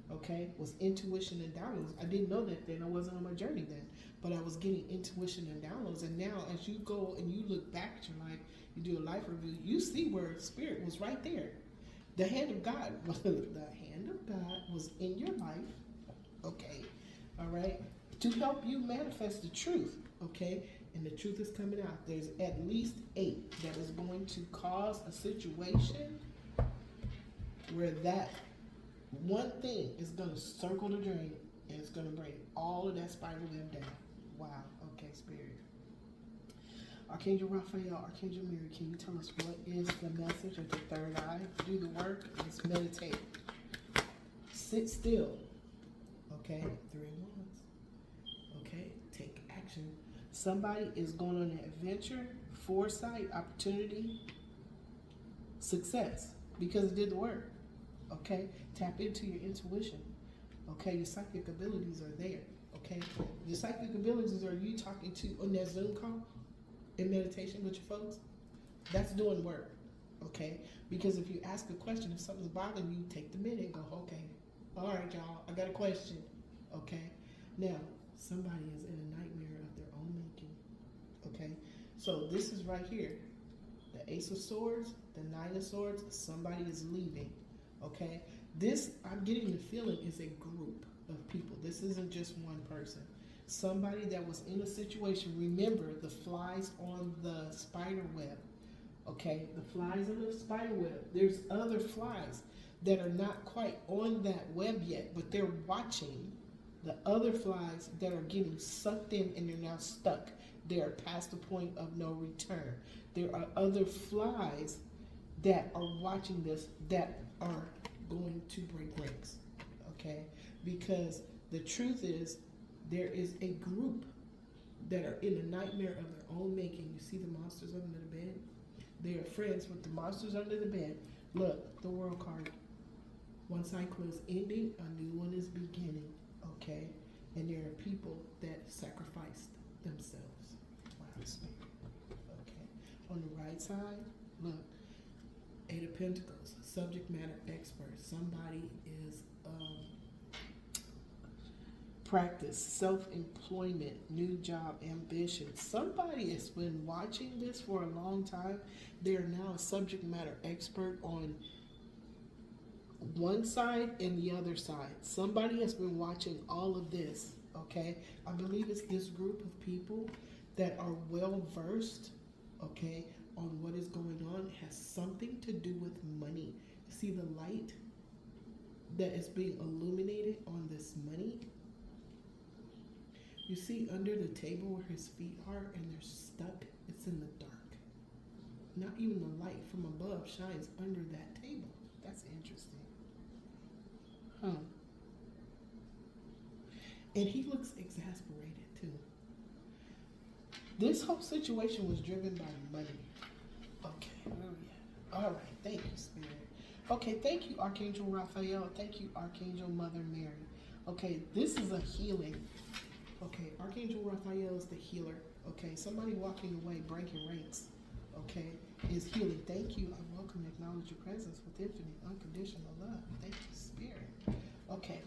Speaker 1: Okay, was intuition and downloads. I didn't know that then. I wasn't on my journey then, but I was getting intuition and downloads. And now, as you go and you look back at your life, you do a life review, you see where Spirit was right there. The hand of God, the hand of God was in your life. Okay, all right, to help you manifest the truth. Okay, and the truth is coming out. There's at least 8 that is going to cause a situation where that one thing is going to circle the drain, and it's going to bring all of that spider web down. Wow. Okay, Spirit. Archangel Raphael, Archangel Mary, can you tell us what is the message of the third eye? Do the work. Let's meditate. Sit still. Okay. 3 of Wands. Okay. Take action. Somebody is going on an adventure, foresight, opportunity, success, because it did the work. Okay, tap into your intuition. Okay, your psychic abilities are there. Okay, your psychic abilities are you talking to on that Zoom call in meditation with your folks. That's doing work. Okay, because if you ask a question, if something's bothering you, take the minute and go, okay, all right, y'all, I got a question. Okay, now somebody is in a nightmare of their own making. Okay, so this is right here, the Ace of Swords, the Nine of Swords. Somebody is leaving. Okay, this, I'm getting the feeling, is a group of people. This isn't just one person. Somebody that was in a situation. Remember the flies on the spider web. Okay, the flies on the spider web. There's other flies that are not quite on that web yet, but they're watching the other flies that are getting sucked in, and they're now stuck. They are past the point of no return. There are other flies that are watching this that are going to break ranks, okay? Because the truth is, there is a group that are in a nightmare of their own making. You see the monsters under the bed? They are friends with the monsters under the bed. Look, the World card. One cycle is ending, a new one is beginning, okay? And there are people that sacrificed themselves. Wow, Spirit. Okay. On the right side, look, 8 of Pentacles, subject matter expert. Somebody is practice, self-employment, new job, ambition. Somebody has been watching this for a long time. They are now a subject matter expert on one side and the other side. Somebody has been watching all of this, okay? I believe it's this group of people that are well versed, okay, on what is going on. It has something to do with money. See the light that is being illuminated on this money? You see under the table where his feet are and they're stuck? It's in the dark. Not even the light from above shines under that table. That's interesting. Huh. And he looks exasperated too. This whole situation was driven by money. Okay, where are we at? All right, thank you, Spirit. Okay, thank you, Archangel Raphael. Thank you, Archangel Mother Mary. Okay, this is a healing. Okay, Archangel Raphael is the healer. Okay, somebody walking away, breaking ranks. Okay, is healing. Thank you. I welcome and acknowledge your presence with infinite, unconditional love. Thank you, Spirit. Okay,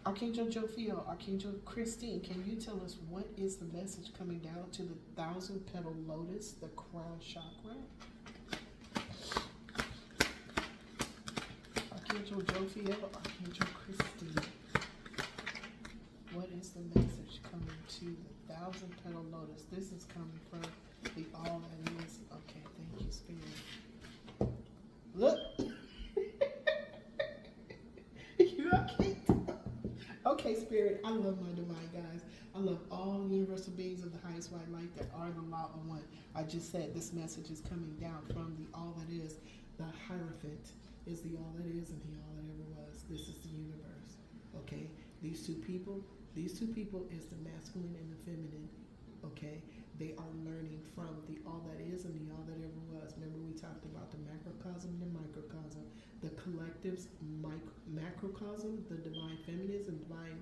Speaker 1: Archangel Jophiel, Archangel Christine, can you tell us what is the message coming down to the 1,000-petal lotus, the crown chakra? Archangel Jophiel, Archangel Christine, what is the message coming to the 1,000-petal lotus? This is coming from the all that is. Okay, thank you, Spirit. Look. You okay? Okay, Spirit, I love my divine guys. I love all universal beings of the highest white light that are the law of one. I just said this message is coming down from the all that is. The Hierophant is the all that is and the all that ever was. This is the universe. Okay? These two people is the masculine and the feminine. Okay? They are learning from the all that is and the all that ever was. Remember we talked about the macrocosm and the microcosm. The collective's macrocosm, the divine feminines and divine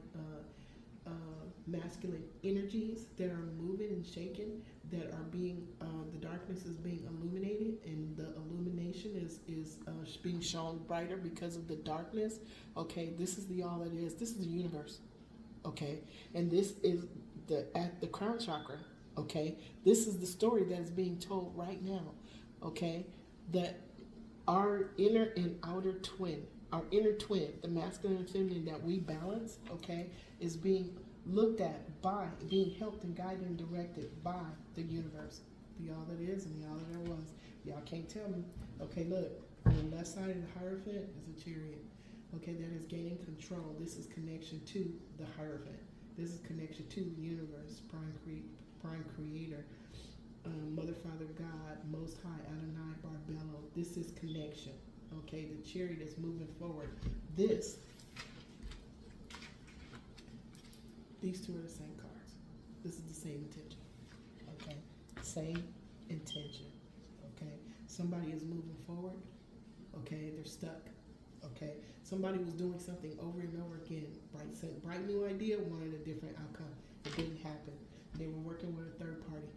Speaker 1: masculine energies that are moving and shaking, that are being, the darkness is being illuminated, and the illumination is being shown brighter because of the darkness. Okay, this is the all that is. This is the universe. Okay, and this is at the crown chakra. Okay, this is the story that is being told right now. Okay, that our inner and outer twin, the masculine and feminine that we balance, okay, is being looked at by, being helped and guided and directed by the universe. The all that is and the all that there was. Y'all can't tell me. Okay, look, on the left side of the Hierophant is a chariot. Okay, that is gaining control. This is connection to the Hierophant. This is connection to the universe, prime creator. Mother, Father, God, Most High, Adonai, Barbello. This is connection. Okay, the chariot is moving forward. These two are the same cards. This is the same intention. Okay, same intention. Okay, somebody is moving forward. Okay, they're stuck. Okay, somebody was doing something over and over again. Bright new idea, wanted a different outcome. It didn't happen. They were working with a third party.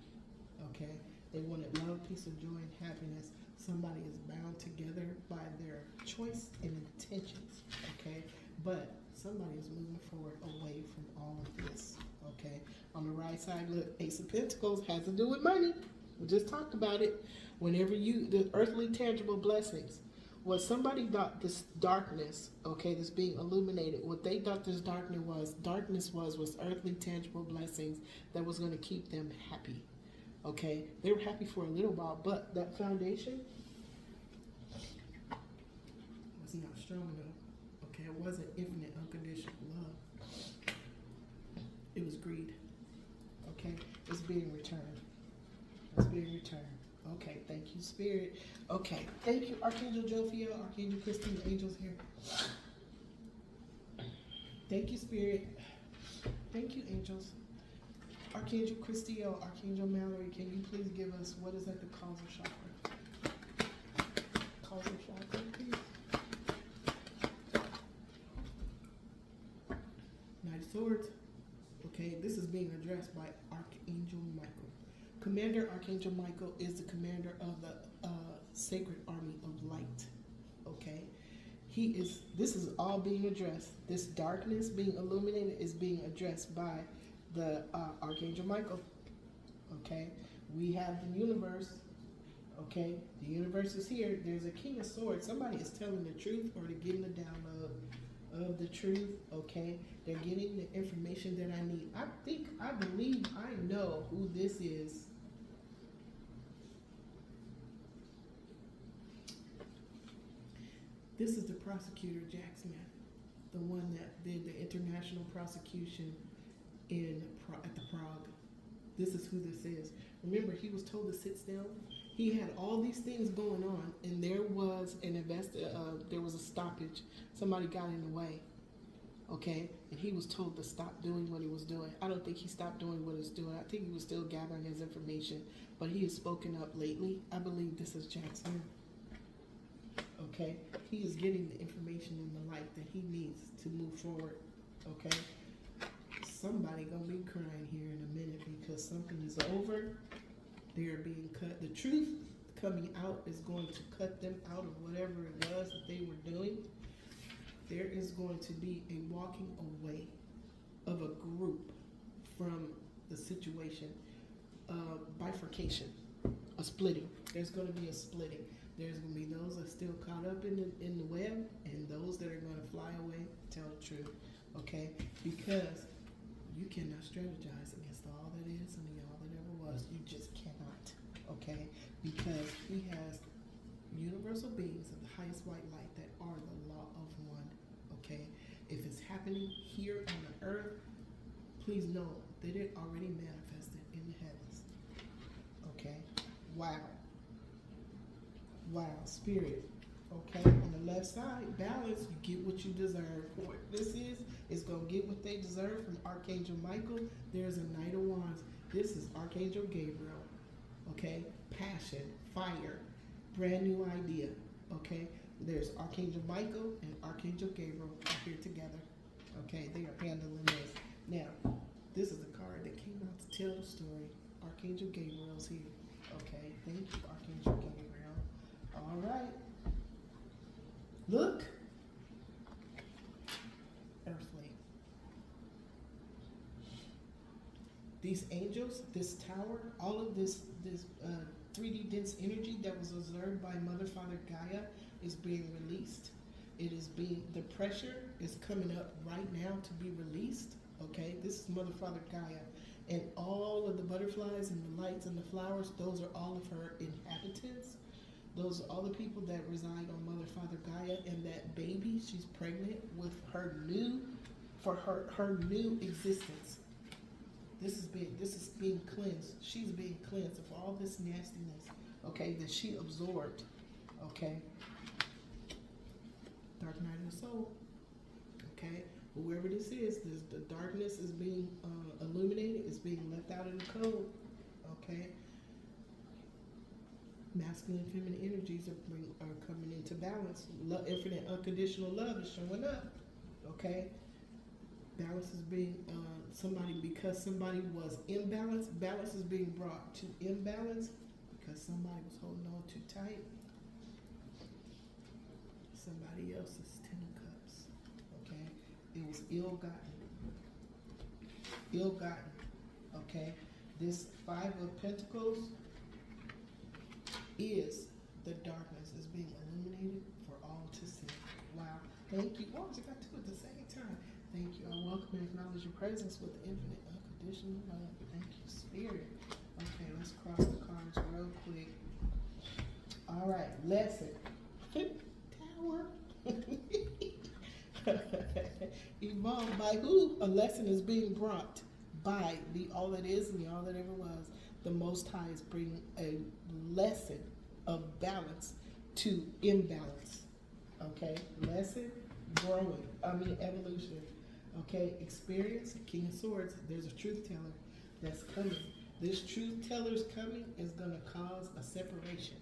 Speaker 1: Okay, they wanted love, peace, and joy and happiness. Somebody is bound together by their choice and intentions. Okay, but somebody is moving forward away from all of this. Okay, on the right side, look, Ace of Pentacles has to do with money. We just talked about it. Whenever the earthly tangible blessings, what somebody thought this darkness, okay, this being illuminated, what they thought this darkness was earthly tangible blessings that was going to keep them happy. Okay, they were happy for a little while, but that foundation was not strong enough. Okay, it wasn't infinite, unconditional love. It was greed. Okay, it's being returned. It's being returned. Okay, thank you, Spirit. Okay, thank you, Archangel Jophiel, Archangel Christine, the angels here. Thank you, Spirit. Thank you, angels. Archangel Christiel, Archangel Mallory, can you please give us what is at the causal chakra? Causal chakra, please. Knight of Swords. Okay, this is being addressed by Archangel Michael. Commander Archangel Michael is the commander of the Sacred Army of Light. Okay, this is all being addressed. This darkness being illuminated is being addressed by the Archangel Michael. Okay, we have the universe. Okay, the universe is here. There's a King of Swords. Somebody is telling the truth, or they're getting the download of the truth. Okay, they're getting the information that I need. I believe I know who this is. This is the prosecutor, Jack Smith, the one that did the international prosecution at the Prague. This is who this is. Remember, he was told to sit still. He had all these things going on, and there was there was a stoppage. Somebody got in the way. Okay, and he was told to stop doing what he was doing. I don't think he stopped doing what he was doing. I think he was still gathering his information, but he has spoken up lately. I believe this is Jack Smith. Okay, he is getting the information and the light that he needs to move forward. Okay, somebody gonna be crying here in a minute because something is over. They're being cut. The truth coming out is going to cut them out of whatever it was that they were doing. There is going to be a walking away of a group from the situation, bifurcation, a splitting. There's going to be a splitting. There's going to be those that are still caught up in the web, and those that are going to fly away, tell the truth, okay? Because you cannot strategize against all that is and all that ever was. You just cannot, okay? Because he has universal beings of the highest white light that are the law of one, okay? If it's happening here on the earth, please know that it already manifested in the heavens, okay? Wow. Wow, spirit. Okay, on the left side, balance, you get what you deserve. What this is going to get what they deserve from Archangel Michael. There's a Knight of Wands. This is Archangel Gabriel. Okay, passion, fire, brand new idea. Okay, there's Archangel Michael and Archangel Gabriel here together. Okay, they are handling this. Now, this is the card that came out to tell the story. Archangel Gabriel's here. Okay, thank you, Archangel Gabriel. All right. Look. Earthly. These angels, this tower, all of this 3D dense energy that was observed by Mother Father Gaia is being released. It is being, the pressure is coming up right now to be released. Okay, this is Mother Father Gaia. And all of the butterflies and the lights and the flowers, those are all of her inhabitants. Those are all the people that reside on Mother Father Gaia, and that baby, she's pregnant with her new, for her new existence. This is being cleansed. She's being cleansed of all this nastiness, okay, that she absorbed, okay. Dark night of the soul, okay. Whoever this is, the darkness is being illuminated, is being left out of the code, okay. Masculine and feminine energies are coming into balance. Love, infinite unconditional love is showing up. Okay, balance is being because somebody was imbalanced. Balance is being brought to imbalance because somebody was holding on too tight. Somebody else's 10 of Cups. Okay, it was ill-gotten. Okay, this 5 of Pentacles is the darkness is being illuminated for all to see. Wow. Thank you. Oh, you got two at the same time. Thank you. I welcome and acknowledge your presence with infinite unconditional love. Thank you, Spirit. Okay, let's cross the cards real quick. All right, lesson. Tower. Evolved by who? A lesson is being brought by the all that is and the all that ever was. The Most High is bringing a lesson of balance to imbalance. Okay, lesson, growing. Evolution. Okay, experience, King of Swords. There's a truth teller that's coming. This truth teller's coming is going to cause a separation.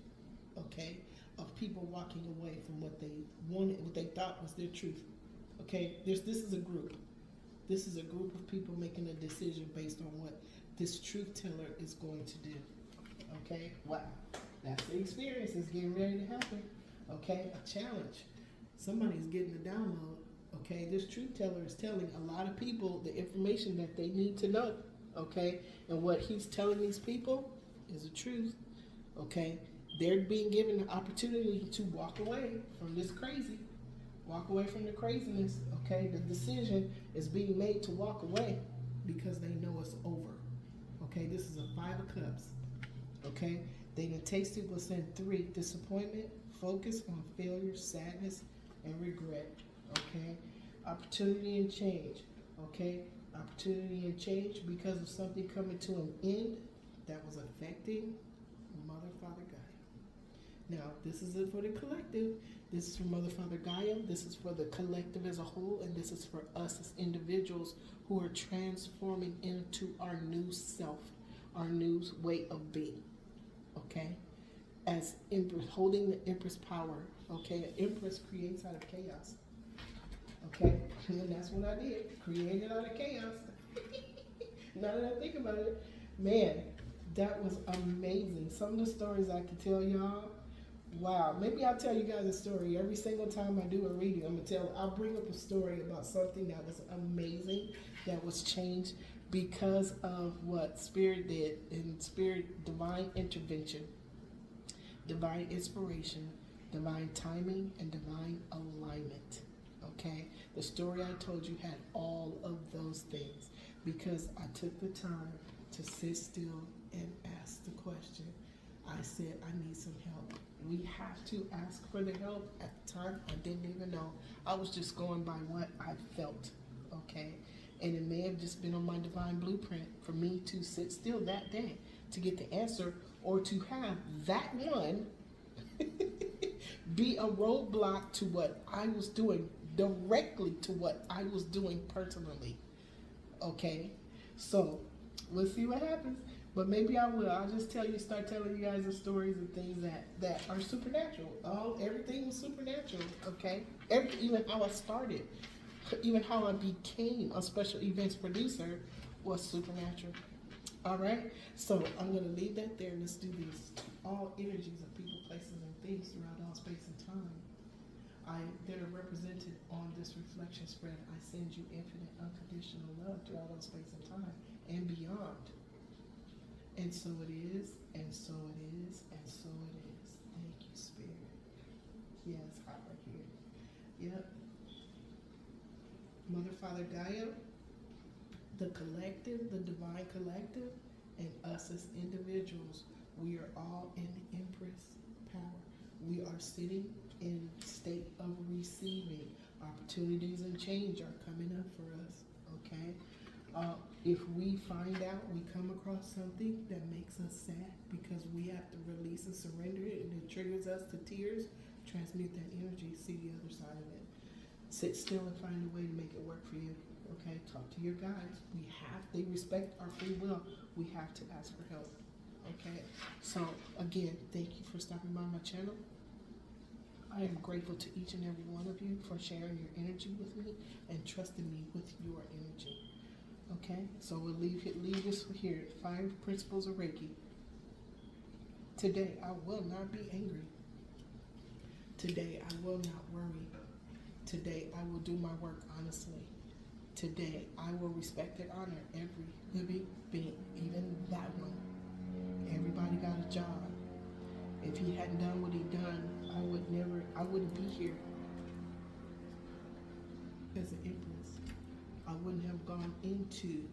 Speaker 1: Okay, of people walking away from what they wanted, what they thought was their truth. Okay, this is a group. This is a group of people making a decision based on what this truth teller is going to do. Okay, wow, that's the experience. It's getting ready to happen. Okay, a challenge. Somebody's getting the download. Okay, this truth teller is telling a lot of people the information that they need to know. Okay, and what he's telling these people is the truth. Okay, they're being given the opportunity to walk away from this crazy. Walk away from the craziness. Okay, the decision is being made to walk away because they know it's over. Okay, this is a 5 of Cups. Okay, they done tasted what's in 3: disappointment, focus on failure, sadness, and regret. Okay, opportunity and change. Okay, opportunity and change because of something coming to an end that was affecting Mother Father Gaia. Now, this is it for the collective. This is for Mother Father Gaia. This is for the collective as a whole, and this is for us as individuals who are transforming into our new self, our new way of being. Okay, as Empress, holding the Empress power. Okay, an Empress creates out of chaos. Okay, and that's what I did. Created out of chaos. Now that I think about it, man, that was amazing. Some of the stories I could tell y'all. Wow, maybe I'll tell you guys a story every single time I do a reading. I'll bring up a story about something that was amazing, that was changed because of what Spirit did, and Spirit, divine intervention, divine inspiration, divine timing, and divine alignment. Okay, the story I told you had all of those things because I took the time to sit still and ask the question. I said, I need some help. We have to ask for the help. At the time, I didn't even know. I was just going by what I felt, okay? And it may have just been on my divine blueprint for me to sit still that day to get the answer, or to have that one be a roadblock to what I was doing, directly to what I was doing personally, okay? So, we'll see what happens. But maybe I will. I'll just start telling you guys the stories and things that are supernatural. Everything was supernatural, okay? Even how I started, even how I became a special events producer was supernatural. All right? So I'm going to leave that there. Let's do these. All energies of people, places, and things throughout all space and time that are represented on this reflection spread. I send you infinite, unconditional love throughout all space and time and beyond. And so it is, and so it is, and so it is. Thank you, Spirit. Yeah, it's hot right here. Yep. Mother, Father, Gaia, the collective, the divine collective, and us as individuals, we are all in the Empress power. We are sitting in state of receiving. Opportunities and change are coming up for us, okay? If we find out, we come across something that makes us sad because we have to release and surrender it, and it triggers us to tears, transmute that energy, see the other side of it. Sit still and find a way to make it work for you. Okay, talk to your guides. They respect our free will. We have to ask for help. Okay, so again, thank you for stopping by my channel. I am grateful to each and every one of you for sharing your energy with me and trusting me with your energy. Okay, so we'll leave this here. 5 principles of Reiki. Today, I will not be angry. Today, I will not worry. Today, I will do my work honestly. Today, I will respect and honor every living being, even that one. Everybody got a job. If he hadn't done what he done, I wouldn't be here as an empress. I wouldn't have gone into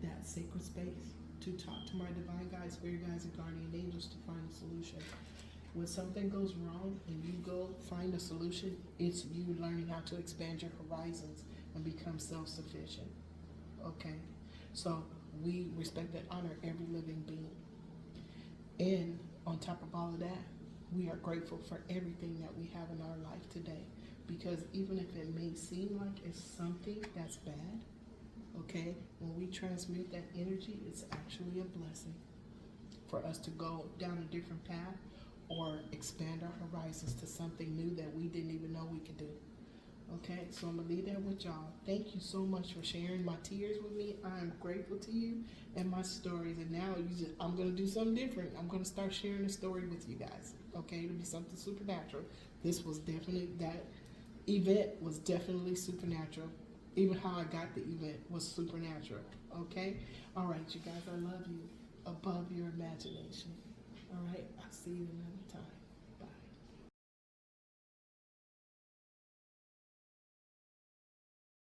Speaker 1: that sacred space to talk to my divine guides, spirit guides, and guardian angels to find a solution. When something goes wrong and you go find a solution, it's you learning how to expand your horizons and become self-sufficient. Okay? So we respect and honor every living being. And on top of all of that, we are grateful for everything that we have in our life today. Because even if it may seem like it's something that's bad, okay, when we transmute that energy, it's actually a blessing for us to go down a different path or expand our horizons to something new that we didn't even know we could do. Okay, so I'm going to leave that with y'all. Thank you so much for sharing my tears with me. I am grateful to you and my stories. And now I'm going to do something different. I'm going to start sharing a story with you guys. Okay, it'll be something supernatural. This was definitely, that event was definitely supernatural. Even how I got the event was supernatural. Okay? All right, you guys, I love you above your imagination. All right, I'll see you another time.